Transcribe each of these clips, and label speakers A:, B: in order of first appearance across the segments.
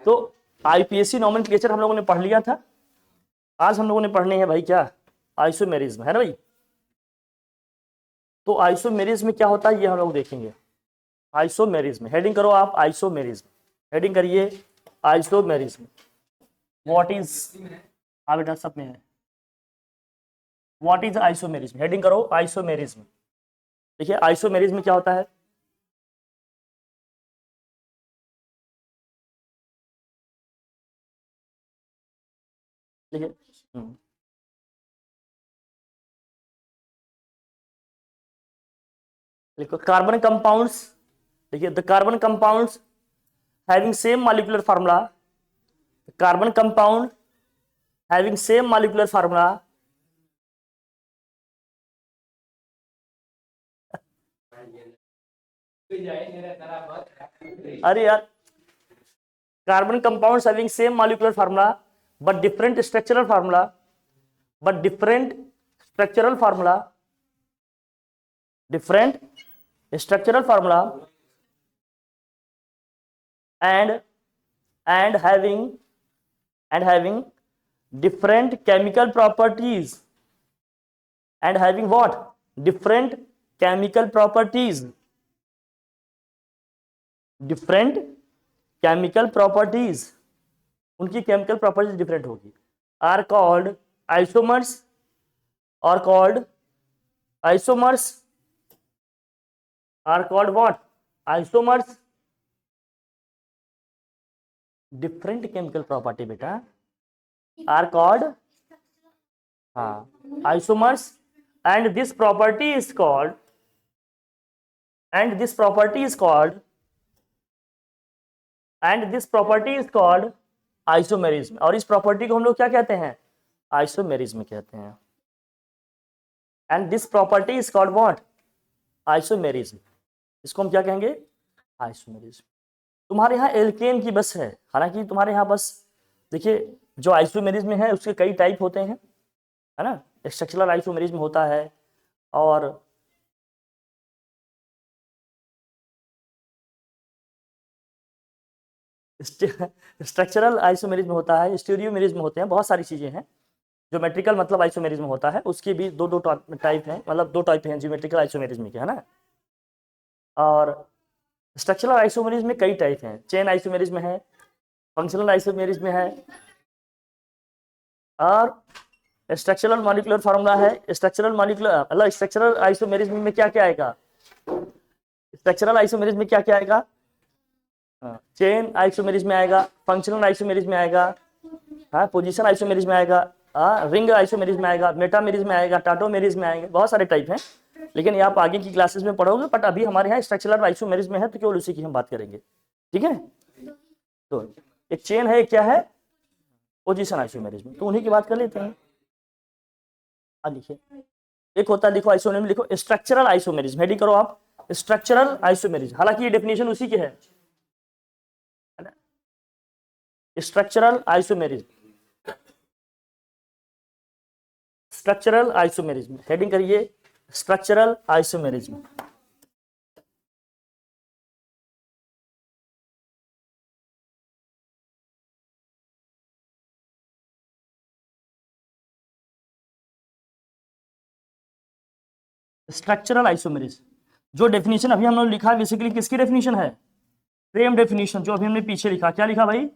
A: तो IPSC nomenclature हम लोगों ने पढ़ लिया था। आज हम लोगों ने पढ़ने हैं भाई क्या, आइसोमेरिज्म, है ना भाई। तो आइसोमेरिज्म क्या होता है ये हम लोग देखेंगे। आइसोमेरिज्म हेडिंग करो आप, आइसोमेरिज्म हेडिंग करिए, आइसोमेरिज्म व्हाट इज, हाँ बेटा सब में है, व्हाट इज आइसोमेरिज्म हेडिंग करो, आइसोमेरिज्म। देखिए आइसोमेरिज्म क्या होता है। देखिए देखो कार्बन कंपाउंड्स, देखिए the carbon compounds having same molecular formula, carbon compound having same molecular formula, अरे यार, carbon compounds having same molecular formula but different structural formula, but different structural formula, different structural formula, and and having and having different chemical properties, and having what, different chemical properties, different chemical properties, उनकी chemical properties different होगी, are called isomers, और called isomers, are called what, isomers, different chemical property बेटा, are called, हाँ isomers, and this property is called, and this property is called, and this property is called isomerism, और इस property को हम लोग क्या कहते हैं, आइसोमेरिज्म कहते हैं। And this property is called what, isomerism, इसको हम क्या कहेंगे, आइसोमेरिज्म। तुम्हारे यहाँ एल्केन की बस है, हालांकि तुम्हारे यहाँ बस देखिए जो आइसोमेरिज्म है उसके कई टाइप होते हैं, है ना, स्ट्रक्चरल आइसोमेरिज्म होता है, और स्ट्रक्चरल आइसोमेरिज्म होता है, स्टीरियोमेरिज्म होते हैं, बहुत सारी चीजें हैं। ज्योमेट्रिकल मतलब आइसोमेरिज्म होता है, उसके भी दो दो टाइप हैं, मतलब दो टाइप हैं ज्योमेट्रिकल आइसोमेरिज्म के, है ना। और स्ट्रक्चरल आइसोमेरिज्म में कई टाइप हैं, चेन आइसोमेरिज्म है, फंक्शनल आइसोमेरिज्म है, और स्ट्रक्चरल मॉलिक्यूलर फार्मूला है। स्ट्रक्चरल मॉलिक्यूलर मतलब स्ट्रक्चरल आइसोमेरिज्म में क्या क्या आएगा, स्ट्रक्चरल आइसोमेरिज्म में क्या क्या आएगा, चेन आइसोमेरिज्म में आएगा, फंक्शनल आइसोमेरिज्म में आएगा, हाँ पोजीशन आइसोमेरिज्म में आएगा, रिंग आइसोमेरिज्म में आएगा, मेटामेरिज्म में आएगा, टाटोमेरिज्म में आएंगे, बहुत सारे टाइप हैं, लेकिन ये आप आगे की क्लासेस में पढ़ोगे। बट अभी हमारे यहाँ स्ट्रक्चरल आइसोमेरिज्म है तो केवल उसी की हम बात करेंगे, ठीक है। तो एक चेन है, एक क्या है, पोजीशन आइसोमेरिज्म, तो उन्हीं की बात कर लेते हैं। लिखिए, एक होता है, देखो आइसोमेरिज्म लिखो, स्ट्रक्चरल आइसोमेरिज्म हेडिंग करो आप, स्ट्रक्चरल आइसोमेरिज्म, हालांकि ये डेफिनेशन उसी की है, structural isomerism, structural isomerism heading करिए, स्ट्रक्चरल आइसोमेरिज्म। स्ट्रक्चरल आइसोमेरिज्म जो डेफिनेशन अभी हम लोग लिखा है, बेसिकली किसकी डेफिनेशन है, फ्रेम डेफिनेशन, जो अभी हमने पीछे लिखा, क्या लिखा भाई,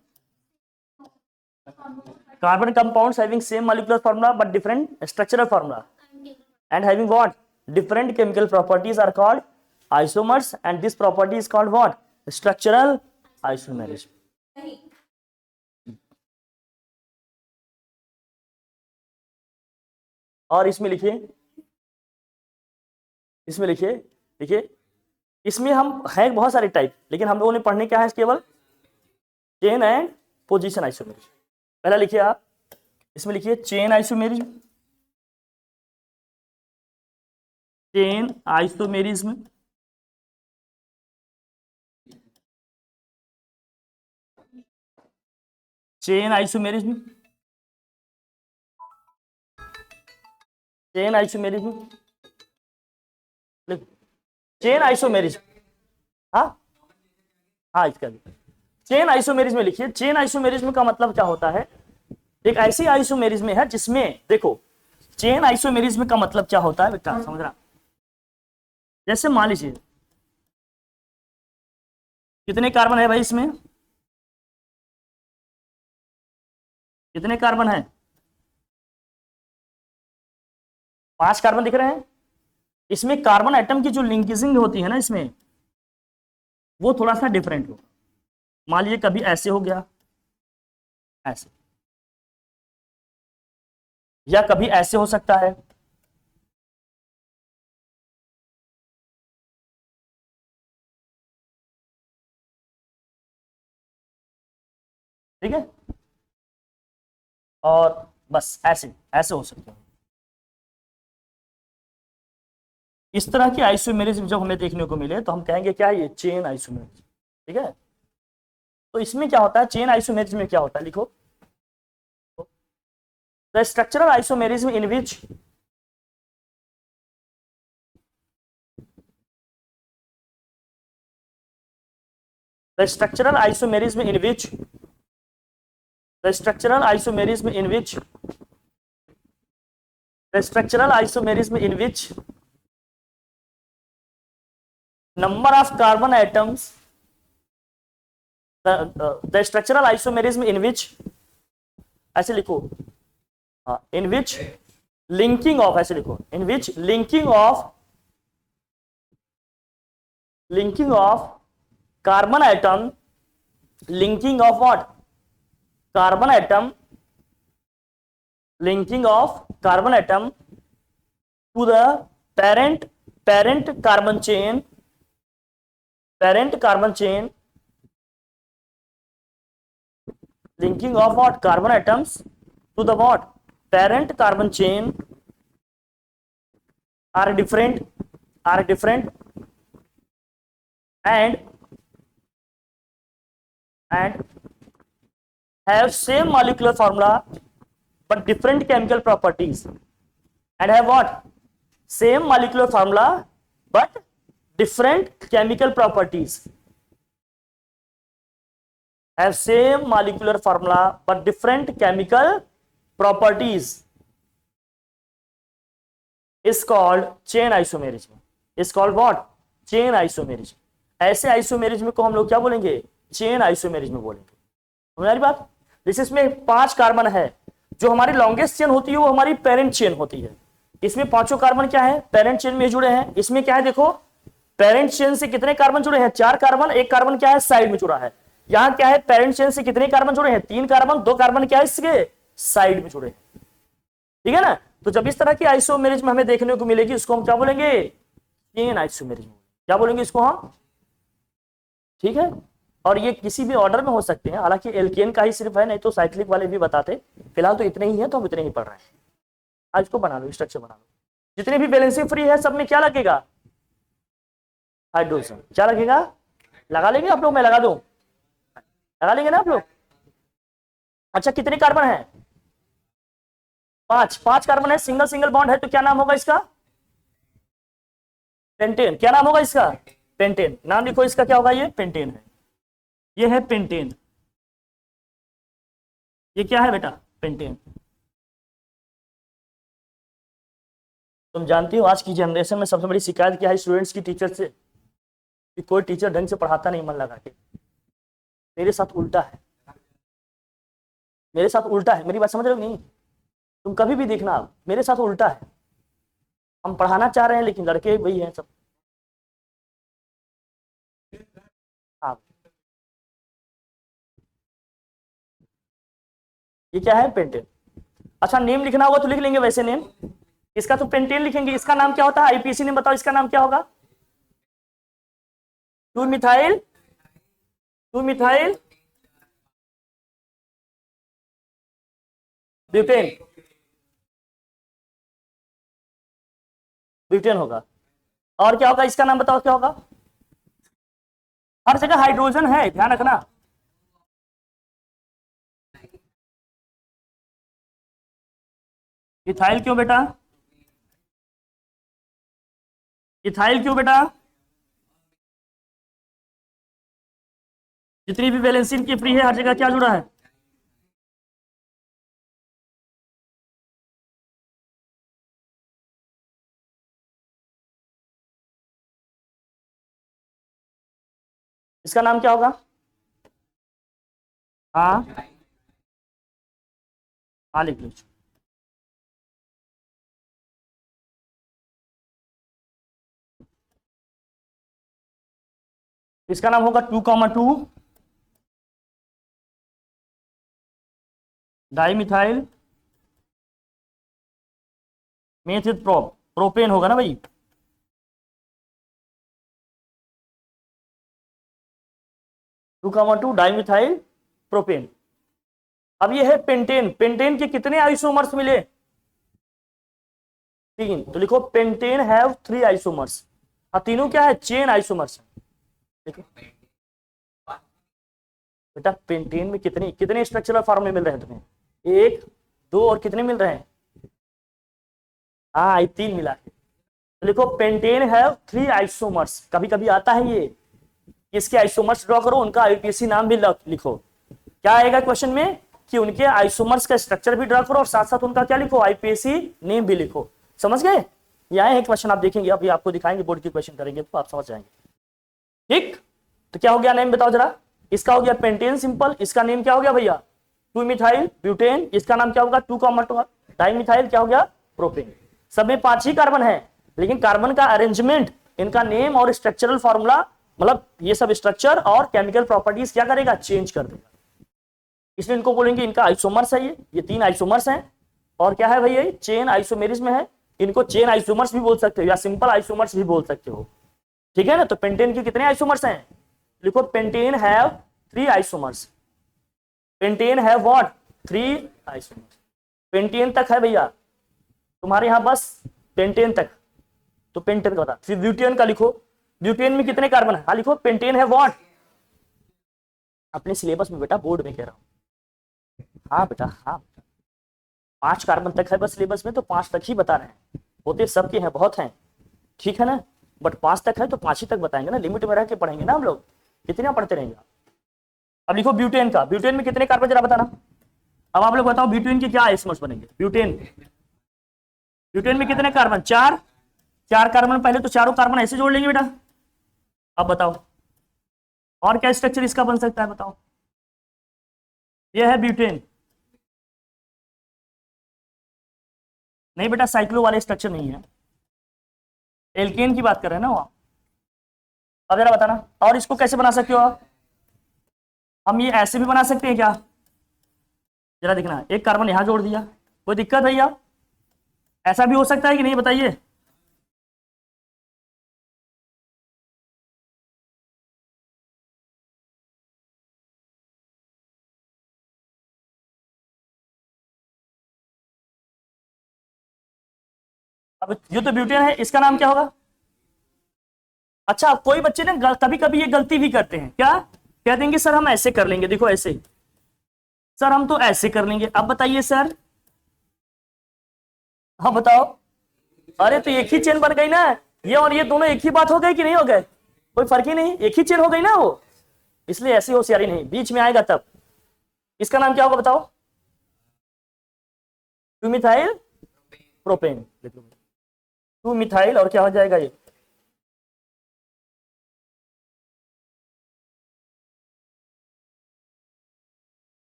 A: carbon compounds having same molecular formula but different structural formula, and having what, different chemical properties are called isomers, and this property is called what, structural isomerism। और इसमें लिखिए, इसमें लिखिए, देखिए इसमें हम हैं बहुत सारे टाइप, लेकिन हम लोगों ने पढ़ने क्या है, केवल चेन एंड पोजीशन आइसोमेरिज्म। पहला लिखिए आप, इसमें लिखिए chain isomerism, chain isomerism, chain isomerism, chain isomerism, chain isomerism, हाँ हाँ इसका चेन आइसोमेरिज्म लिखिए। चेन आइसोमेरिज्म का मतलब क्या होता है? एक ऐसी आइसोमेरिज्म है जिसमें देखो, चेन आइसोमेरिज्म का मतलब क्या होता है बेटा, समझ रहा? जैसे मान लीजिए कितने कार्बन है भाई इसमें, कितने कार्बन है? 5 कार्बन दिख रहे हैं। इसमें कार्बन एटम की जो लिंकेजिंग होती है ना इसमें, वो थोड़ा सा डिफरेंट हो। मान लीजिए कभी ऐसे हो गया, ऐसे, या कभी ऐसे हो सकता है। ठीक है, और बस ऐसे ऐसे हो सकता है। इस तरह की आइसोमेरिज्म जब हमें देखने को मिले तो हम कहेंगे क्या है ये? Chain isomerism. ठीक है, तो इसमें क्या होता है? चेन आइसोमेरिज्म में क्या होता है, लिखो। The structural isomerism in which the structural isomerism in which the structural isomerism in which the structural isomerism in which number of carbon atoms the structural isomerism in which, ऐसे लिखो, in which linking of, ऐसे लिखो, in which linking of carbon atom, linking of what? Carbon atom, linking of carbon atom to the parent carbon chain, linking of what? Carbon atoms to the what? Parent carbon chain are different and have same molecular formula but different chemical properties, and have what? Same molecular formula but different chemical properties, have same molecular formula but different chemical properties is called chain isomerism. is called what? Chain isomerism. ऐसे isomerism को हम लोग क्या बोलेंगे? Chain isomerism बोलेंगे। हमारी बात, जैसे इसमें 5 कार्बन है, जो हमारी लॉन्गेस्ट चेन होती है वो हमारी पेरेंट चेन होती है। इसमें पांचों कार्बन क्या है? पेरेंट चेन में जुड़े हैं। इसमें क्या है देखो, पेरेंट चेन से कितने कार्बन जुड़े हैं? 4 कार्बन, एक कार्बन क्या है? साइड में जुड़ा है। यहां क्या है? पेरेंट चेन से कितने कार्बन जुड़े हैं? 3 कार्बन, 2 कार्बन क्या है इसके? साइड में जुड़े हैं। ठीक है ना? तो जब इस तरह की आइसोमेरिज्म हमें देखने को मिलेगी, उसको हम क्या बोलेंगे? Chain isomerism. क्या बोलेंगे इसको हम? ठीक है, और ये किसी भी ऑर्डर में हो सकते हैं, हालांकि एल्केन का ही सिर्फ है, नहीं तो साइक्लिक वाले भी बताते। फिलहाल तो इतने ही है, तो हम इतने ही पढ़ रहे हैं। आज को बना लो, स्ट्रक्चर बना लो। जितने भी बैलेंसिंग फ्री है सब में क्या लगेगा? हाइड्रोजन। क्या लगेगा? लगा लेंगे आप लोग? मैं लगा दूं? लगा लेंगे ना आप लोग? अच्छा, कितने कार्बन है? 5 कार्बन है, सिंगल सिंगल बॉन्ड है, तो क्या नाम होगा इसका? पेंटेन। क्या नाम होगा इसका? पेंटेन। नाम लिखो इसका, क्या होगा? ये पेंटेन है। ये है पेंटेन। ये क्या है बेटा? पेंटेन। तुम जानती हो आज की जनरेशन में सबसे बड़ी शिकायत क्या है स्टूडेंट्स की टीचर से? कि कोई टीचर ढंग से पढ़ाता नहीं मन लगा के। मेरे साथ उल्टा है, मेरे साथ उल्टा है। मेरी बात समझ रहे हो नहीं? तुम कभी भी देखना, मेरे साथ उल्टा है। हम पढ़ाना चाह रहे हैं लेकिन लड़के वही हैं सब। हाँ, ये क्या है? पेंटेन। अच्छा, नेम लिखना होगा तो लिख लेंगे वैसे नेम। इसका तो पेंटेन लिखेंगे। इसका नाम क्या होता है? आईपीसी नेम बताओ, इसका नाम क्या होगा? 2 मिथाइल, 2 मिथाइल ब्यूटेन, ब्यूटेन होगा। और क्या होगा? इसका नाम बताओ क्या होगा? हर जगह हाइड्रोजन है, ध्यान रखना। इथाइल क्यों बेटा? इथाइल क्यों बेटा? जितनी भी वैलेंसी इनकी फ्री है, हर जगह क्या जुड़ा है? इसका नाम क्या होगा? हाँ हाँ, लिख लीजिए। इसका नाम होगा 2,2 डाइमिथाइल मेथिल प्रोपेन होगा ना भाई। Two comma two dimethyl propane. अब ये है पेंटेन। पेंटेन के कितने आइसोमर्स मिले? 3। तो लिखो पेंटेन हैव 3 आइसोमर्स। हाँ, तीनों क्या है? Chain isomers. देखो बेटा, पेंटेन में कितने कितने स्ट्रक्चरल फॉर्मूले मिल रहे हैं तुम्हें? 1 2 और कितने मिल रहे हैं? हाँ, 3 मिला है। तो लिखो पेंटेन हैव 3 आइसोमर्स। कभी कभी आता है ये, इसके आइसोमर्स ड्रॉ करो, उनका आईपीएसी नाम भी लिखो। क्या आएगा क्वेश्चन में कि उनके आइसोमर्स का स्ट्रक्चर भी ड्रॉ करो और साथ साथ उनका क्या लिखो? आईपीएसी नेम भी लिखो। समझ गए? ये आए हैं क्वेश्चन, आप देखेंगे, अभी आपको दिखाएंगे, बोर्ड की क्वेश्चन करेंगे तो आप समझ जाएंगे। ठीक, तो क्या हो गया नेम बताओ जरा। इसका हो गया पेंटेन सिंपल। इसका नेम क्या हो गया भैया? 2 मिथाइल ब्यूटेन। इसका नाम क्या होगा? 2 डाइमिथाइल क्या हो गया? प्रोपेन। सब में 5 ही कार्बन है, लेकिन कार्बन का अरेंजमेंट, इनका नेम और स्ट्रक्चरल फॉर्मूला, मतलब ये सब स्ट्रक्चर और केमिकल प्रॉपर्टीज क्या करेगा? चेंज कर देगा। इसलिए इनको बोलेंगे इनका आइसोमर्स है ये 3 आइसोमर्स हैं। और क्या है भैया? चेन आइसोमेरिज्म है। इनको चेन आइसोमर्स भी बोल सकते हो या सिंपल आइसोमर्स भी बोल सकते हो। ठीक है ना? तो पेंटेन के कितने आइसोमर्स हैं? लिखो pentane have 3 isomers. Pentane have what? 3 isomers. Pentane तक है भैया तुम्हारे यहां, बस पेंटेन तक। तो पेंटेन का बता। फिर ब्यूटेन का लिखो। ब्यूटेन में कितने कार्बन है? हाँ लिखो पेंटेन है व्हाट? अपने सिलेबस में बेटा, बोर्ड में कह रहा हूं। हाँ बेटा, हाँ 5 कार्बन तक है बस सिलेबस में, तो 5 तक ही बता रहे हैं। होते सबके हैं, बहुत हैं, ठीक है ना, बट 5 तक है तो 5 ही तक बताएंगे ना, लिमिट में रह के पढ़ेंगे ना हम लोग, कितना पढ़ते रहेंगे। अब लिखो ब्यूटेन का। ब्यूटेन में कितने कार्बन जरा बताना। अब आप लोग बताओ ब्यूटेन के क्या आइसोमर्स बनेंगे? ब्यूटेन ब्यूटेन में कितने कार्बन? 4। 4 कार्बन, पहले तो चारों कार्बन ऐसे जोड़ लेंगे बेटा। अब बताओ और क्या स्ट्रक्चर इसका बन सकता है? बताओ। ये है ब्यूटेन। नहीं बेटा, साइक्लो वाले स्ट्रक्चर नहीं है, एल्केन की बात कर रहे हैं ना वो। अब जरा बताना, और इसको कैसे बना सकते हो आप? हम ये ऐसे भी बना सकते हैं क्या? जरा दिखना, एक कार्बन यहां जोड़ दिया, कोई दिक्कत भैया? ऐसा भी हो सकता है कि नहीं, बताइए। अब ये तो ब्यूटेन है, इसका नाम क्या होगा? अच्छा, कोई बच्चे ना कभी कभी ये गलती भी करते हैं, क्या कह देंगे? सर हम ऐसे कर लेंगे, देखो ऐसे, सर हम तो ऐसे कर लेंगे। अब बताइए सर, हाँ बताओ। अरे तो एक ही चेन बन गई ना, ये और ये दोनों एक ही बात हो गई कि नहीं हो गए? कोई फर्क ही नहीं, एक ही चेन हो गई ना वो। इसलिए ऐसी होशियारी नहीं, बीच में आएगा तब। इसका नाम क्या होगा बताओ? 2 मिथाइल प्रोपेन। 2 मिथाइल और क्या हो जाएगा ये?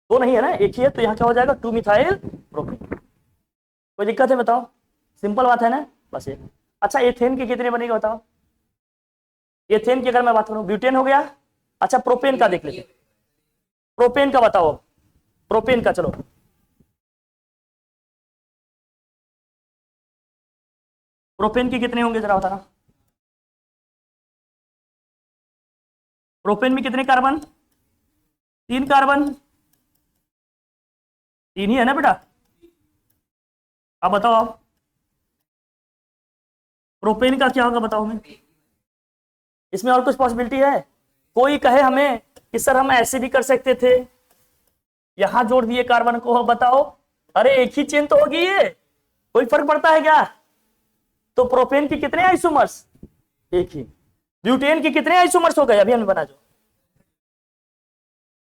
A: दो नहीं है ना, एक ही है, तो यहाँ क्या हो जाएगा? 2 मिथाइल प्रोपेन। कोई दिक्कत है बताओ? सिंपल बात है ना, बस ये। अच्छा, एथेन के कितने बनेगा बताओ? एथेन की अगर मैं बात करूं, ब्यूटेन हो गया। अच्छा, प्रोपेन का देख लेते। प्रोपेन का बताओ। प्रोपेन का चलो, प्रोपेन के कितने होंगे जरा बताना। प्रोपेन में कितने कार्बन? 3 कार्बन। 3 ही है ना बेटा? अब बताओ आप, प्रोपेन का क्या होगा बताओ हमें? इसमें और कुछ पॉसिबिलिटी है? कोई कहे हमें कि सर हम ऐसे भी कर सकते थे, यहां जोड़ दिए कार्बन को, बताओ। अरे एक ही चेन तो होगी ये, कोई फर्क पड़ता है क्या? तो प्रोपेन के कितने आइसोमर्स? एक ही। ब्यूटेन के कितने आइसोमर्स हो गए? अभी हमें बना जो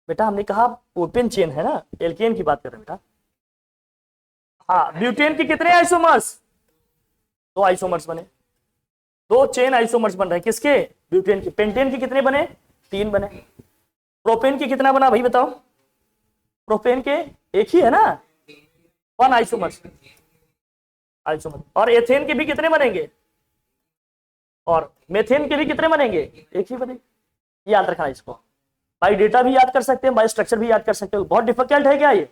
A: बेटा हमने कहा ओपन चेन है ना, एल्केन की बात कर रहे हैं बेटा। हाँ, ब्यूटेन के कितने आइसोमर्स? 2 आइसोमर्स बने, 2 चेन आइसोमर्स बन रहे हैं किसके? ब्यूटेन के। पेंटेन के कितने बने? 3 बने। प्रोपेन के कितना बना भाई बताओ? प्रोपेन के एक ही है ना, 1 आइसोमर्स। और एथेन के भी कितने बनेंगे? और मेथेन के भी कितने बनेंगे? एक ही बनेंगे। याद रखना इसको, बाई डेटा भी याद कर सकते हैं, बाई स्ट्रक्चर भी याद कर सकते हो। बहुत डिफिकल्ट है क्या ये?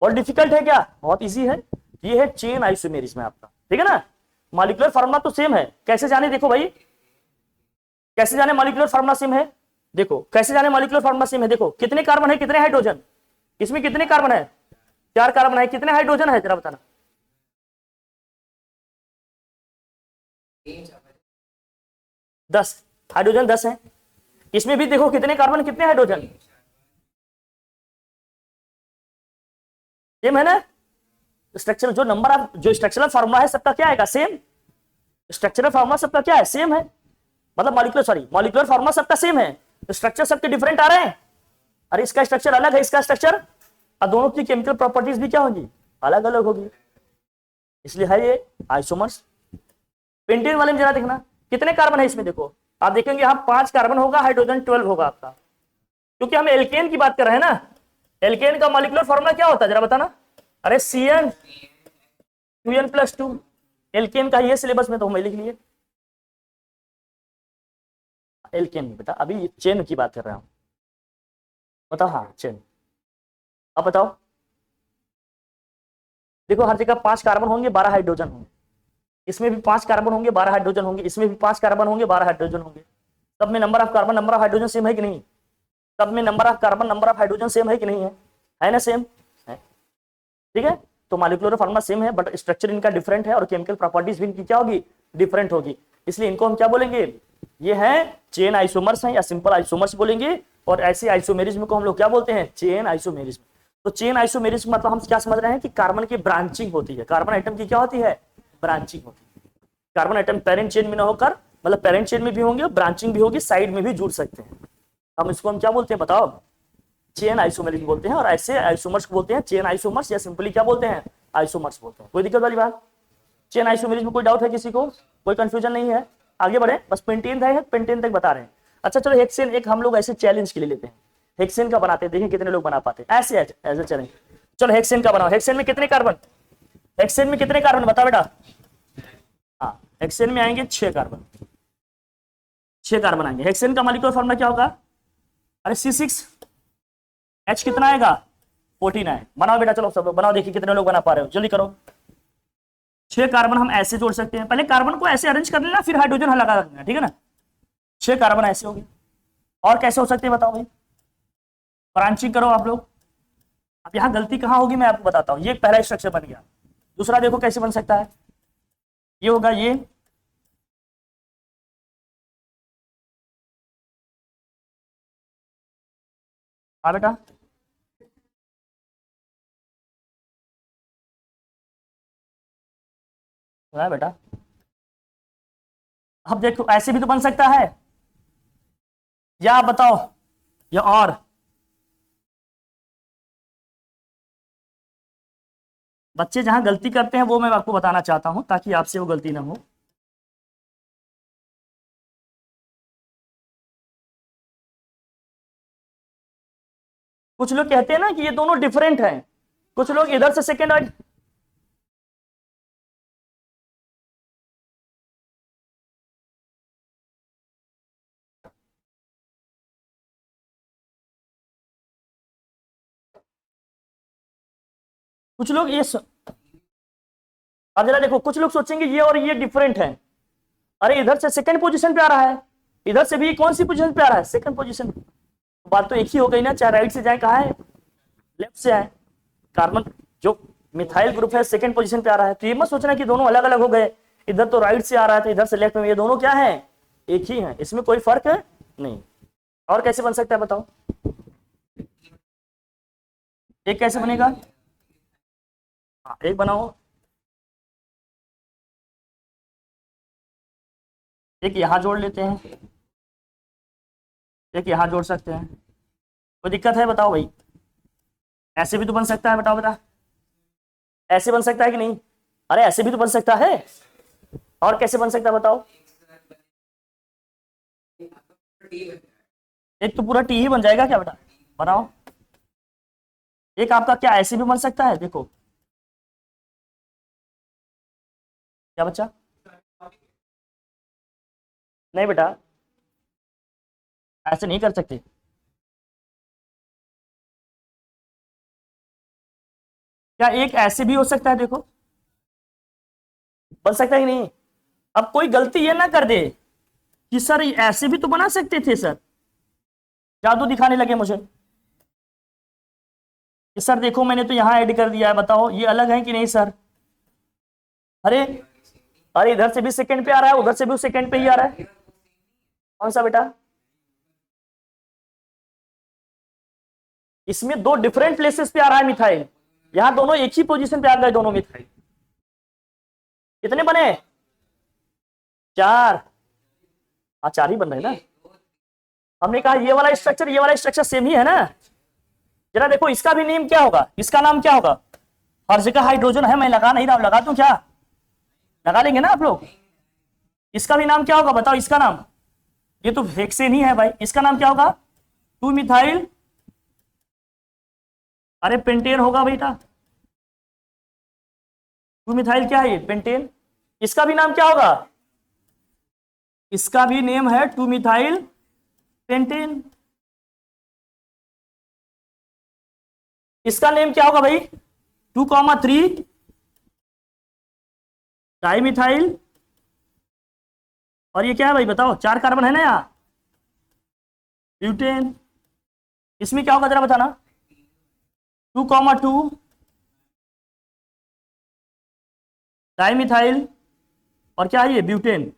A: बहुत डिफिकल्ट है क्या? बहुत इजी है। ये है चेन आइसोमेरिज्म आपका, ठीक है ना। मॉलिक्यूलर फार्मूला तो सेम है, कैसे जाने? देखो भाई, कैसे जाने मॉलिक्यूलर फार्मूला सेम है? देखो कैसे जाने मॉलिक्यूलर फार्मूला सेम है। देखो कितने कार्बन है, कितने हाइड्रोजन? इसमें कितने कार्बन है? 4 कार्बन है। कितने हाइड्रोजन है जरा बताना? 10 हाइड्रोजन, 10 है। इसमें भी देखो कितने कार्बन कितने हाइड्रोजन? सेम है ना। स्ट्रक्चर जो नंबर ऑफ जो स्ट्रक्चरल फार्मूला है सबका क्या आएगा? सेम। स्ट्रक्चरल फार्मूला सबका क्या है? सेम है। मतलब मॉलिक्यूलर फार्मूला सबका सेम है, स्ट्रक्चर सबके डिफरेंट आ रहे हैं। अरे इसका स्ट्रक्चर अलग है, इसका स्ट्रक्चर, और दोनों की केमिकल प्रॉपर्टीज भी क्या होगी? अलग अलग होगी। इसलिए है ये आइसोमर्स। पेंटेन वाले में जरा देखना कितने कार्बन है इसमें। देखो आप देखेंगे यहाँ 5 कार्बन होगा, हाइड्रोजन 12 होगा आपका, क्योंकि हम एल्केन की बात कर रहे हैं ना। एल्केन का मॉलिक्यूलर फार्मूला क्या होता है जरा बताना? अरे CN 2n+2। एल्केन का ये सिलेबस में तो मैं लिख लिए। एल्केन में बेटा अभी चेन की बात कर रहा हूं, बताओ। हाँ चेन, अब बताओ। देखो हर जगह 5 कार्बन होंगे, 12 हाइड्रोजन होंगे। इसमें भी 5 कार्बन होंगे, 12 हाइड्रोजन होंगे। इसमें भी 5 कार्बन होंगे, 12 हाइड्रोजन होंगे। सब में number of carbon, number of hydrogen same है कि नहीं? सब में number of carbon, number of hydrogen same है कि नहीं है? है ना, सेम है। ठीक है, तो मॉलिक्यूलर फार्मूला सेम है, बट स्ट्रक्चर इनका डिफरेंट है और केमिकल प्रॉपर्टीज भी इनकी क्या होगी? डिफरेंट होगी। इसलिए इनको हम क्या बोलेंगे? ये है चेन आइसोमर्स हैं या सिंपल आइसोमर्स बोलेंगे। और ऐसे आइसोमेरिज्म को हम लोग क्या बोलते हैं? Chain isomerism. तो चेन आइसोमेरिज्म मतलब हम क्या समझ रहे हैं कि कार्बन की ब्रांचिंग होती है, कार्बन आइटम की क्या होती है? ब्रांचिंग होती है। कार्बन आइटम पेरेंट चेन में ना होकर, मतलब पेरेंट चेन में भी होंगे, ब्रांचिंग भी होगी, साइड में भी जुड़ सकते हैं। हम इसको हम क्या बोलते हैं बताओ? चेन आइसोमेरिज्म बोलते हैं। और ऐसे आइसोमर्स को बोलते हैं चेन आइसोमर्स, या सिंपली क्या बोलते हैं? आइसोमर्स बोलते हैं। कोई दिक्कत वाली बात? चेन आइसोमेरिज्म में कोई डाउट है किसी को? कोई कंफ्यूजन नहीं है? आगे बढ़े, बस पेंटेन है, पेंटेन तक बता रहे हैं। अच्छा चलो हेक्सेन एक हम लोग ऐसे चैलेंज के लिए लेते हैं। हेक्सेन का बनाते हैं, देखिए कितने लोग बना पाते हैं ऐसे ऐसे चैलेंज। चलो हेक्सेन का बनाओ। हेक्सेन में कितने कार्बन? हेक्सेन में कितने कार्बन बता बेटा? हाँ, हेक्सेन में आएंगे 6 कार्बन। 6 कार्बन आएंगे। हेक्सेन का मॉलिक्यूलर फार्मूला क्या होगा? अरे C6H कितना आएगा? 14 बनाओ बेटा, चलो सब लोग बनाओ, देखिए कितने लोग बना पा रहे हो, जल्दी करो। 6 कार्बन हम ऐसे जोड़ सकते हैं, पहले कार्बन को ऐसे अरेंज कर लेना, फिर हाइड्रोजन लगा रखना, ठीक है ना। 6 कार्बन ऐसे हो गए। और कैसे हो सकते हैं बताओ भाई? ब्रांचिंग करो आप लोग। अब यहाँ गलती कहाँ होगी मैं आपको बताता हूँ। ये पहला स्ट्रक्चर बन गया। दूसरा देखो कैसे बन सकता है, ये होगा ये, हाँ बेटा, है बेटा। अब देखो ऐसे भी तो बन सकता है, या आप बताओ, या और बच्चे जहां गलती करते हैं वो मैं आपको बताना चाहता हूं, ताकि आपसे वो गलती ना हो। कुछ लोग कहते हैं ना कि ये दोनों डिफरेंट हैं, कुछ लोग इधर से सेकेंड और कुछ लोग अब जरा देखो, कुछ लोग सोचेंगे ये और ये डिफरेंट है। अरे इधर से सेकंड पोजीशन पे आ रहा है, इधर से भी कौन सी पोजीशन पे आ रहा है? Second position. बात तो एक ही हो गई ना, चाहे राइट से जाए, कहा है लेफ्ट से आए। कार्बन जो मिथाइल ग्रुप है सेकंड पोजीशन पे आ रहा है, तो ये मत सोचना कि दोनों अलग अलग हो गए। इधर तो राइट से आ रहा था, इधर से लेफ्ट में, ये दोनों क्या है? एक ही है, इसमें कोई फर्क है नहीं। और कैसे बन सकता है बताओ? एक कैसे बनेगा? हाँ, एक बनाओ, एक यहां जोड़ लेते हैं, एक यहां जोड़ सकते हैं, कोई दिक्कत है बताओ भाई? ऐसे भी तो बन सकता है, बताओ बता, ऐसे बन सकता है कि नहीं? अरे ऐसे भी तो बन सकता है, और कैसे बन सकता है बताओ? एक तो पूरा टी ही बन जाएगा क्या बेटा, बनाओ। एक आपका क्या ऐसे भी बन सकता है, देखो क्या बच्चा? नहीं बेटा, ऐसे नहीं कर सकते। क्या एक ऐसे भी हो सकता है, देखो बन सकता है कि नहीं? अब कोई गलती ये ना कर दे कि सर ऐसे भी तो बना सकते थे सर, जादू दिखाने लगे मुझे कि सर देखो मैंने तो यहाँ ऐड कर दिया है, बताओ ये अलग है कि नहीं सर? अरे, अरे इधर से भी सेकंड पे आ रहा है, उधर से भी सेकंड पे ही आ रहा है। कौन सा बेटा? इसमें दो डिफरेंट प्लेसेस पे आ रहा है मिथाइल, यहाँ दोनों एक ही पोजीशन पे आ गए दोनों मिथाइल। कितने बने? चार। हाँ चार ही बन रहे ना। हमने कहा ये वाला स्ट्रक्चर, ये वाला स्ट्रक्चर सेम ही है ना। जरा देखो इसका भी नेम क्या होगा, इसका नाम क्या होगा? हर जगह हाइड्रोजन है, मैं लगा नहीं रहा हूं, लगा दूं क्या? लगा लेंगे ना आप लोग। इसका भी नाम क्या होगा बताओ, इसका नाम? ये तो हेक्सेन ही है भाई, इसका नाम क्या होगा? टू मिथाइल, अरे पेंटेन होगा बेटा। टू मिथाइल क्या है ये? पेंटेन। इसका भी नाम क्या होगा? इसका भी नेम है टू मिथाइल पेंटेन। इसका नेम क्या होगा भाई? 2,3 डाइमिथाइल। और ये क्या है भाई बताओ, चार कार्बन है ना यहाँ, ब्यूटेन। इसमें क्या होगा जरा बताना? 2,2 डाइमिथाइल, और क्या है ये? ब्यूटेन।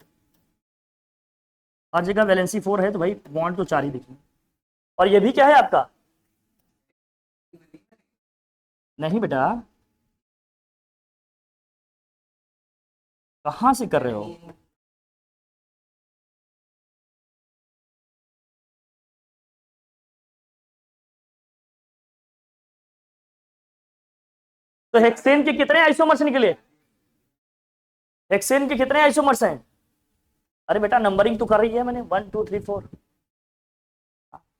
A: हर जगह वैलेंसी 4 है तो भाई बॉन्ड तो चार ही दिखे। और ये भी क्या है आपका? नहीं बेटा, कहां से कर रहे हो? तो हेक्सेन के कितने आइसोमर्स निकले? हेक्सेन के कितने आइसोमर्स हैं? अरे बेटा नंबरिंग तो कर रही है मैंने, 1 2 3 4।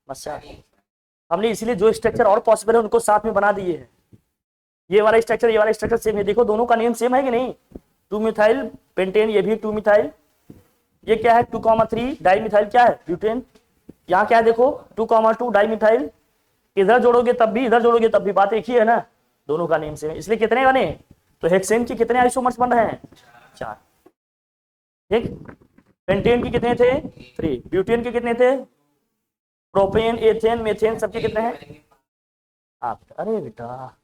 A: अच्छा, हमने इसीलिए जो स्ट्रक्चर और पॉसिबल है उनको साथ में बना दिए हैं। ये वाला स्ट्रक्चर, ये वाला स्ट्रक्चर सेम है, देखो दोनों का नेम सेम है कि नहीं? 2 मिथाइल पेंटेन, ये भी 2 मिथाइल। ये क्या है? 2,3 डाई मिथाइल, क्या है? ब्यूटेन। यहाँ क्या है देखो? 2,2 डाई मिथाइल। इधर जोड़ोगे तब भी, इधर जोड़ोगे तब भी, बात एक ही है ना, दोनों का नेम सेम है, इसलिए कितने बने? तो हेक्सेन के कितने आइसोमर्स बन रहे हैं? चार। ठीक। पेंटेन के कितने थे? 3। ब्यूटेन के कितने थे? प्रोपेन, एथेन, मेथेन, सबके कितने हैं? आप, अरे बेटा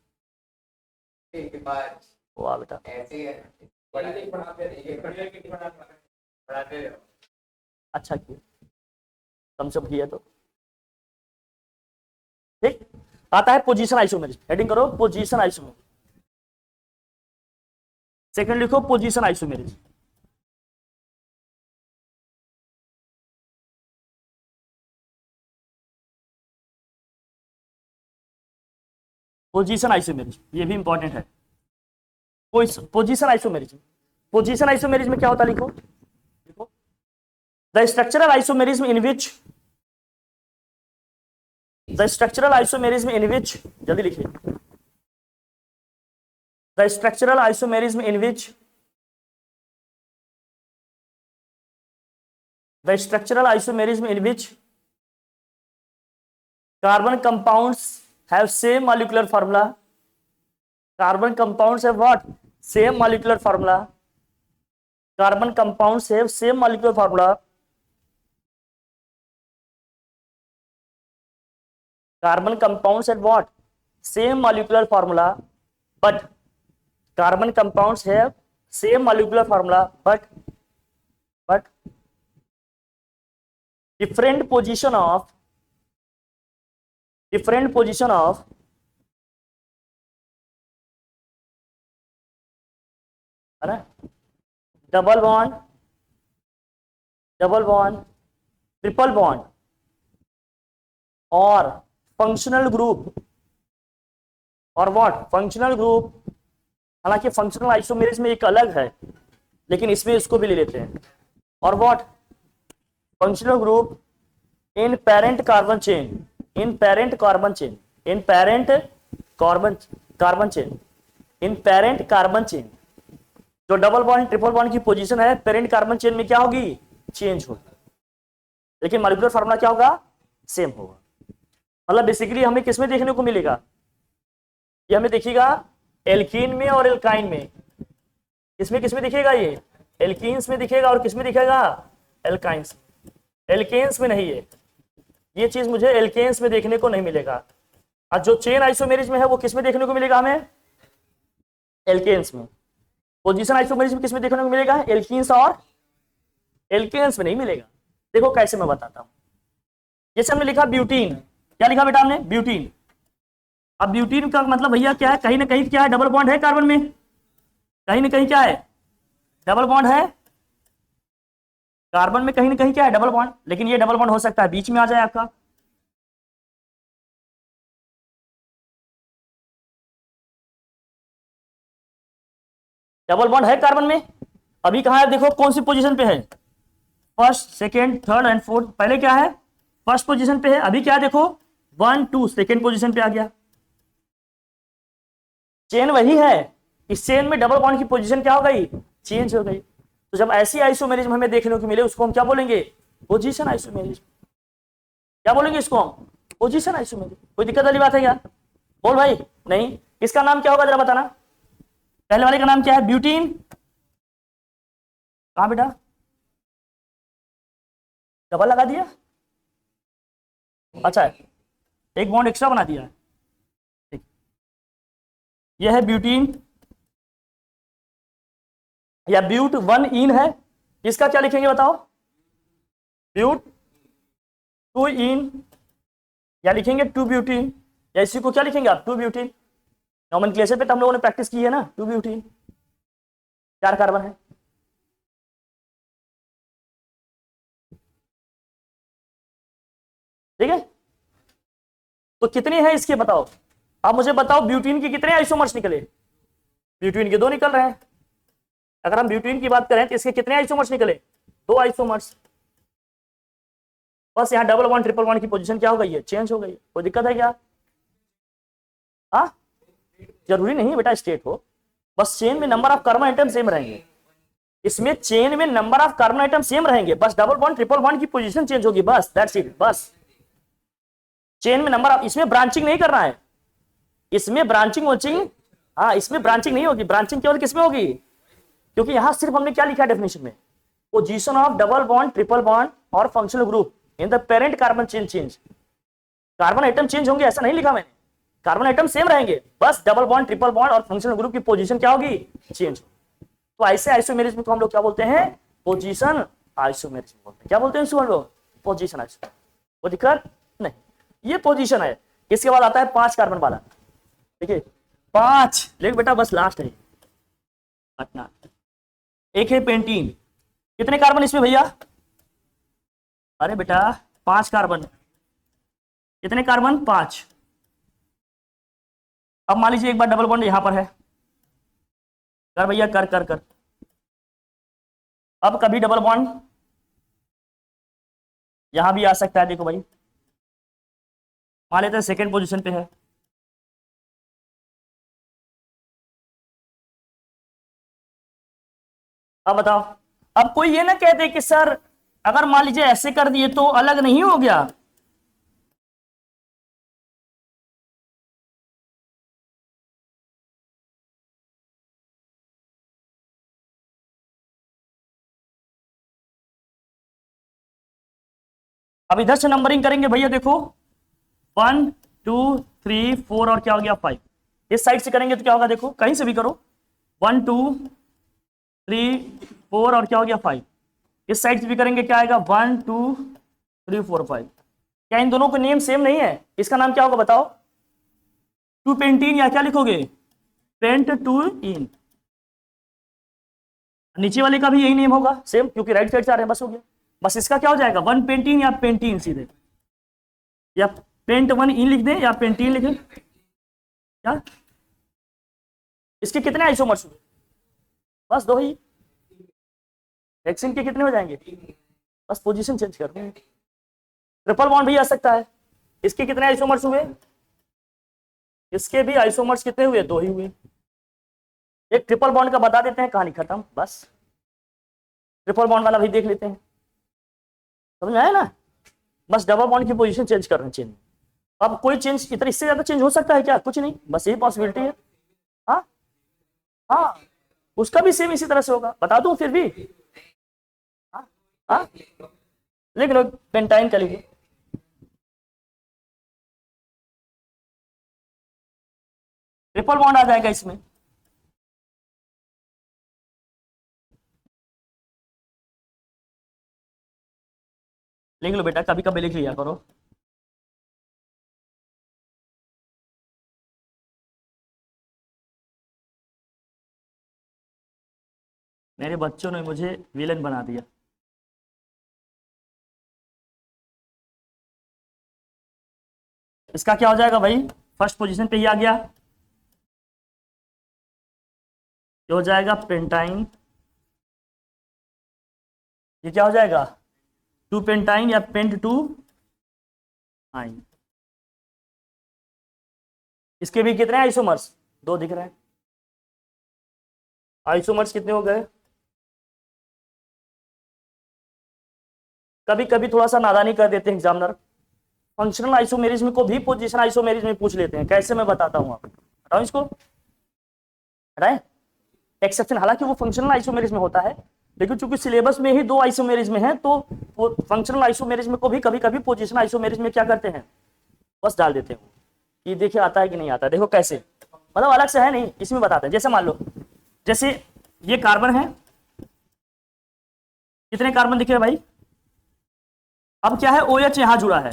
A: वाह बेटा, अच्छा किया, कम से कम किया तो। ठीक। आता है पोजीशन आइसोमेरिज्म, हेडिंग करो पोजीशन आइसोमेरिज्म। सेकंड लिखो पोजीशन आइसोमेरिज्म। पोजीशन आइसोमेरिज्म ये भी इंपॉर्टेंट है। पोजीशन आइसोमेरिज्म, पोजीशन आइसोमेरिज्म में क्या होता है लिखो, लिखो the structural isomerism in which, the structural isomerism in which, जल्दी लिखिए, the structural isomerism in which, the structural isomerism in which carbon compounds have same molecular formula, carbon compounds have what? Same molecular formula, carbon compounds have same molecular formula, carbon compounds have what? Same molecular formula, but carbon compounds have same molecular formula, but different position of, different position of है ना, double bond, double bond, triple bond और functional group और what functional group, हालांकि functional isomerism में एक अलग है, लेकिन इसमें इसको भी ले लेते हैं। और what functional group in parent carbon chain, in parent carbon chain, in parent carbon chain, in parent carbon chain, जो डबल बॉन्ड ट्रिपल बॉन्ड की पोजीशन है पेरेंट कार्बन चेन में क्या होगी, चेंज होगी, लेकिन मॉलिक्यूलर फार्मूला क्या होगा, सेम होगा। मतलब बेसिकली हमें किसमें देखने को मिलेगा, ये हमें देखिएगा एल्कीन में और एल्काइन में, किसमें किसमें दिखेगा, ये एल्कीन्स में दिखेगा और किसमें दिखेगा, एल्काइंस। एल्केन्स में नहीं है, ये चीज मुझे एल्केन्स में देखने को नहीं मिलेगा। और जो चेन आइसोमेरिज्म में है वो किसमें देखने को मिलेगा हमें, एल्केन्स में। पोजीशन आइसोमेरिज्म किसमें देखने को मिलेगा, एल्कीन्स और एल्केन्स में नहीं मिलेगा। देखो कैसे मैं बताता हूं, जैसे हमने लिखा ब्यूटीन, क्या लिखा बेटा हमने, ब्यूटीन। अब ब्यूटीन का मतलब भैया क्या है, कहीं ना कहीं क्या है, डबल बॉन्ड है कार्बन में, कहीं ना कहीं क्या है, डबल बॉन्ड है कार्बन में, कहीं ना कहीं क्या है, डबल बॉन्ड। लेकिन ये डबल बॉन्ड हो सकता है बीच में आ जाए आपका, डबल बॉन्ड है कार्बन में। अभी कहा है, देखो कौन सी पोजीशन पे है, first second third and fourth. पहले क्या है, फर्स्ट पोजीशन पे है, अभी क्या है देखो 1 2 सेकेंड पोजीशन पे आ गया। चेन वही है, इस चेन में डबल बॉन्ड की पोजीशन क्या हो गई, चेंज हो गई। तो जब ऐसी आइसोमेरिज्म हमें देखने को मिले उसको हम क्या बोलेंगे, पोजीशन आइसोमेरिज्म। क्या बोलेंगे इसको हम, पोजीशन आइसोमेरिज्म। कोई दिक्कत वाली बात है क्या, बोल भाई, नहीं। इसका नाम क्या होगा जरा बताना, पहले वाले का नाम क्या है, ब्यूटीन। कहां बेटा, डबल लगा दिया, अच्छा है, एक बॉन्ड एक्स्ट्रा बना दिया है, ठीक। यह है ब्यूटीन या ब्यूट 1 इन है, इसका क्या लिखेंगे बताओ, ब्यूट 2 इन, या लिखेंगे 2 ब्यूटीन, या इसी को क्या लिखेंगे आप, 2 ब्यूटीन। नॉमेनक्लेचर पे तो हम लोगों ने प्रैक्टिस की है ना, 2 ब्यूटीन, 4 कार्बन है। ठीक है, तो कितनी है इसके बताओ, आप मुझे बताओ ब्यूटीन के कितने आइसोमर्स निकले, ब्यूटीन के 2 निकल रहे हैं। अगर हम ब्यूटीन की बात करें तो इसके कितने आइसोमर्स निकले, 2 आइसोमर्स। बस यहाँ डबल बॉन्ड ट्रिपल बॉन्ड की पोजीशन क्या हो गई है, चेंज हो गई है। कोई दिक्कत है क्या, हाँ जरूरी नहीं बेटा स्टेट हो, बस चेन में number of carbon atom same रहेंगे, इसमें चेन में number of carbon atom same रहेंगे, बस डबल बॉन्ड ट्रिपल बॉन्ड की पोजीशन चेंज होगी, बस दैट्स इट। बस चेन में नंबर ऑफ, इसमें ब्रांचिंग नहीं करना है, इसमें ब्रांचिंग वॉचिंग, हाँ इसमें ब्रांचिंग नहीं होगी, ब्रांचिंग केवल किसमें होगी, क्योंकि यहां सिर्फ हमने क्या लिखा है डेफिनेशन में, position of double bond triple bond और functional group in the parent carbon chain change. Carbon atom change होंगे ऐसा नहीं लिखा मैंने, कार्बन आइटम सेम रहेंगे, बस डबल बॉन्ड ट्रिपल बॉन्ड और फंक्शनल ग्रुप की पोजीशन क्या होगी, चेंज। तो ऐसे आइसोमेरिज्म को हम लोग क्या बोलते हैं, पोजीशन आइसोमेरिज्म बोलते हैं। क्या बोलते हैं इसको हम लोग, पोजीशन आइसोमेरिज्म। कोई दिक्कत नहीं, ये पोजीशन है। इसके बाद आता है 5 कार्बन वाला, देखिए 5 लेकिन बेटा बस लास्ट है पटना। एक है पेंटीन, कितने कार्बन इसमें भैया, अरे बेटा 5 कार्बन, कितने कार्बन 5। अब मान लीजिए एक बार डबल बॉन्ड यहां पर है, कर भैया कर कर कर, अब कभी डबल बॉन्ड यहां भी आ सकता है, देखो भाई मान लेते हैं सेकेंड पोजीशन पे है, अब बताओ। अब कोई ये ना कहते कि सर अगर मान लीजिए ऐसे कर दिए तो अलग नहीं हो गया, अब इधर से नंबरिंग करेंगे भैया, देखो 1 2 3 4 और क्या हो गया 5। इस साइड से करेंगे तो क्या होगा, देखो कहीं से भी करो, 1 2 3 4 और क्या हो गया 5। इस साइड से भी करेंगे क्या आएगा, 1 2 3 4 5। क्या इन दोनों का नेम सेम नहीं है, इसका नाम क्या होगा बताओ, 2 पेंटीन, या क्या लिखोगे, पेंट 2 इन। नीचे वाले का भी यही नेम होगा सेम, क्योंकि राइट साइड से आ रहे हैं, बस हो गया। बस इसका क्या हो जाएगा, 1 पेंटीन या पेंटीन सीधे, या पेंट 1 इन लिख दें या पेंटीन लिखें? क्या इसके कितने आइसोमर्स हुए? बस 2 ही। हेक्सेन के कितने हो जाएंगे? बस पोजीशन चेंज कर दें। ट्रिपल बॉन्ड भी आ सकता है। इसके कितने आइसोमर्स हुए? इसके भी आइसोमर्स कितने हुए? 2 ही हुए। एक ट्रिपल बॉन्ड का बता देते हैं, कहानी खत्म। बस ट्रिपल बॉन्ड वाला भी देख लेते हैं। समझ में आया ना? बस डबल बॉन्ड की पोजीशन चेंज कर रहे हैं चेन में। अब कोई चेंज इतना इससे ज्यादा चेंज हो सकता है क्या? कुछ नहीं, बस यही पॉसिबिलिटी है। हाँ हाँ, उसका भी सेम इसी तरह से होगा, बता दूं फिर भी? हाँ हाँ, लिख लो, पेंटाइन का लिखो। ट्रिपल बॉन्ड आ जाएगा इसमें। लिख लो बेटा, कभी कभी लिख लिया करो। मेरे बच्चों ने मुझे विलन बना दिया। इसका क्या हो जाएगा भाई? फर्स्ट पोजीशन पे ही आ गया। ये हो जाएगा पेंटाइन। ये क्या हो जाएगा? 2 पेंटाइन या पेंट 2 आइन। इसके भी कितने आइसोमर्स? 2 दिख रहे हैं। आइसोमर्स कितने हो गए? कभी कभी थोड़ा सा नादानी कर देते हैं एग्जामिनर, फंक्शनल आइसोमेरिज्म को भी पोजीशन आइसोमेरिज्म में पूछ लेते हैं। कैसे, मैं बताता हूं आपको। हटाओ इसको, हटाए। एक्सेप्शन, हालांकि वो फंक्शनल आइसोमेरिज्म में होता है, लेकिन चूंकि सिलेबस में ही 2 आइसोमेरिज्म है, तो वो फंक्शनल आइसोमेरिज्म को भी कभी कभी पोजीशन आइसोमेरिज्म में क्या करते हैं, बस डाल देते हैं। ये देखिए आता है कि नहीं आता। देखो कैसे, मतलब अलग से है नहीं, इसमें बताते हैं। जैसे मान लो, जैसे ये कार्बन है, कितने कार्बन दिखे भाई? अब क्या है, OH यहां जुड़ा है।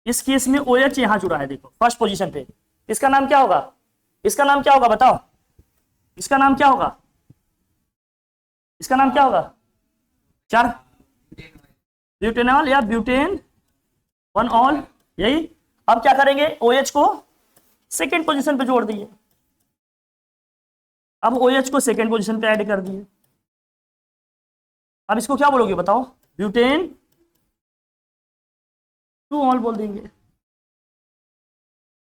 A: इस केस में OH यहां जुड़ा है, देखो फर्स्ट पोजीशन पे। इसका नाम क्या होगा? इसका नाम क्या होगा बताओ? इसका नाम क्या होगा? इसका नाम क्या होगा? 4 ब्यूटेनॉल या ब्यूटेन 1 ऑल, यही। अब क्या करेंगे, OH को सेकेंड पोजीशन पे जोड़ दिए। अब OH को सेकेंड पोजीशन पे ऐड कर दिए। अब इसको क्या बोलोगे बताओ? ब्यूटेन 2 ऑल बोल देंगे।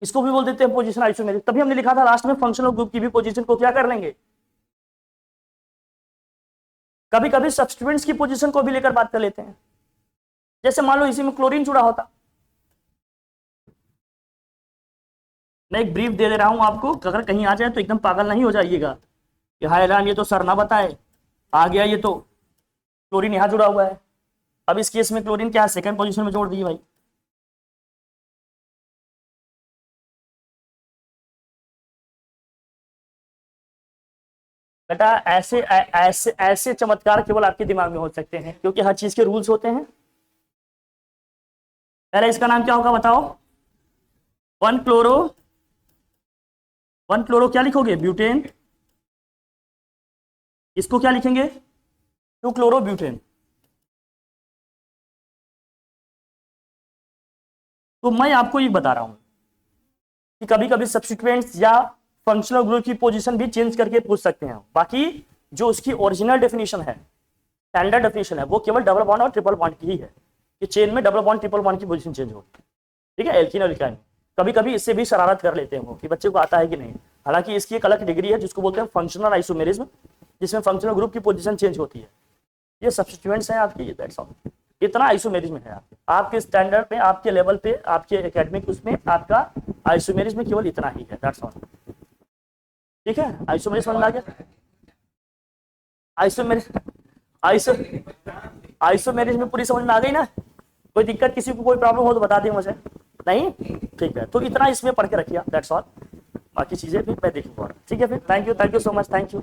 A: इसको भी बोल देते हैं पोजीशन आइसोमेरिक। तभी हमने लिखा था लास्ट में, फंक्शनल ग्रुप की भी पोजीशन को क्या कर लेंगे, कभी कभी सब्स्टिट्यूएंट्स की पोजीशन को भी लेकर बात कर लेते हैं। जैसे मान लो इसी में क्लोरीन जुड़ा होता। मैं एक ब्रीफ दे रहा हूं आपको, अगर कहीं आ जाए तो एकदम पागल नहीं हो जाइएगा कि हाय राम ये तो सर ना बताए, आ गया ये तो क्लोरीन यहां जुड़ा हुआ है। अब इस केस में क्लोरीन क्या है, सेकंड पोजीशन में जोड़ दिए भाई। बेटा ऐसे ऐसे ऐसे चमत्कार केवल आपके दिमाग में हो सकते हैं, क्योंकि हर चीज के रूल्स होते हैं। पहले इसका नाम क्या होगा बताओ? 1 क्लोरो, 1 क्लोरो क्या लिखोगे? ब्यूटेन। इसको क्या लिखेंगे? 2 क्लोरो ब्यूटेन। तो मैं आपको ये बता रहा हूं कि कभी कभी सब्स्टिट्यूएंट्स या फंक्शनल ग्रुप की पोजीशन भी चेंज करके पूछ सकते हैं। बाकी जो उसकी ओरिजिनल डेफिनेशन है, स्टैंडर्ड डेफिनेशन है, वो केवल डबल बॉन्ड और ट्रिपल बॉन्ड की ही है कि चेन में डबल बॉन्ड ट्रिपल बॉन्ड की पोजीशन चेंज होगी। ठीक है, एल्कीन और एल्काइन। कभी कभी इससे भी शरारत कर लेते हैं वो कि बच्चे को आता है कि नहीं। हालांकि इसकी एक अलग डिग्री है जिसको बोलते हैं फंक्शनल आइसोमेरिज्म, जिसमें फंक्शनल ग्रुप की पोजीशन चेंज होती है। ये सब्स्टिट्यूएंट्स हैं आपके, दैट्स ऑल। इतना आइसोमेरिज्म है आपके स्टैंडर्ड पे, आपके लेवल पे, आपके एकेडमिक उसमें आपका आइसोमेरिज्म केवल इतना ही है, दैट्स ऑल। ठीक है, आइसोमेरिज्म समझ में आ गया? आइसोमेरिज्म में पूरी समझ में आ गई ना? कोई दिक्कत, किसी को कोई प्रॉब्लम हो तो बता दिए मुझे। नहीं, ठीक है, तो इतना इसमें पढ़ के रखिए, दैट्स ऑल। बाकी चीजें फिर मैं देखूंगा। ठीक है, फिर thank you so much, thank you.